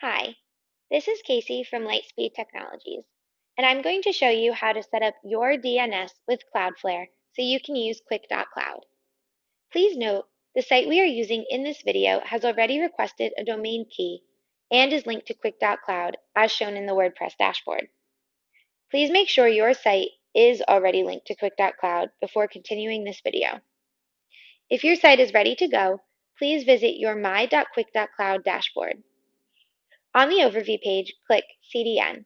Hi, this is Casey from LiteSpeed Technologies, and I'm going to show you how to set up your DNS with Cloudflare so you can use quick.cloud. Please note, the site we are using in this video has already requested a domain key and is linked to quick.cloud as shown in the WordPress dashboard. Please make sure your site is already linked to quick.cloud before continuing this video. If your site is ready to go, please visit your my.quick.cloud dashboard. On the Overview page, click CDN.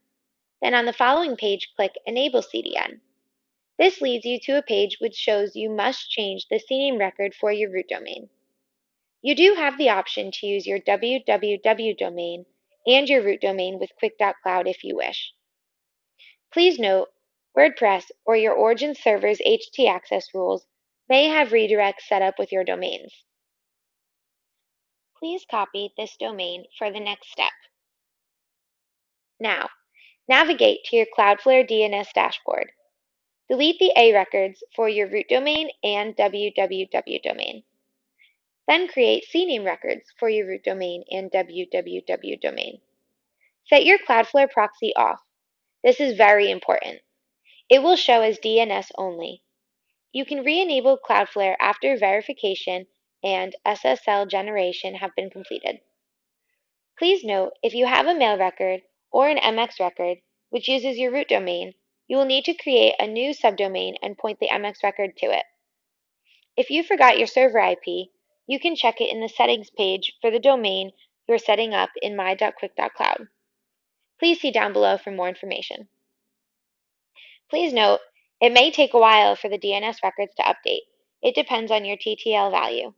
Then on the following page, click Enable CDN. This leads you to a page which shows you must change the CNAME record for your root domain. You do have the option to use your www domain and your root domain with quick.cloud if you wish. Please note, WordPress or your origin server's htaccess rules may have redirects set up with your domains. Please copy this domain for the next step. Now, navigate to your Cloudflare DNS dashboard. Delete the A records for your root domain and www domain. Then create CNAME records for your root domain and www domain. Set your Cloudflare proxy off. This is very important. It will show as DNS only. You can re-enable Cloudflare after verification and SSL generation have been completed. Please note, if you have a mail record or an MX record, which uses your root domain, you will need to create a new subdomain and point the MX record to it. If you forgot your server IP, you can check it in the settings page for the domain you're setting up in my.quick.cloud. Please see down below for more information. Please note, it may take a while for the DNS records to update. It depends on your TTL value.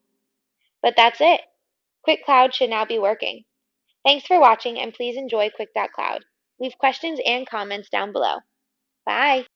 But that's it. quick.cloud should now be working. Thanks for watching and please enjoy quick.cloud. Leave questions and comments down below. Bye!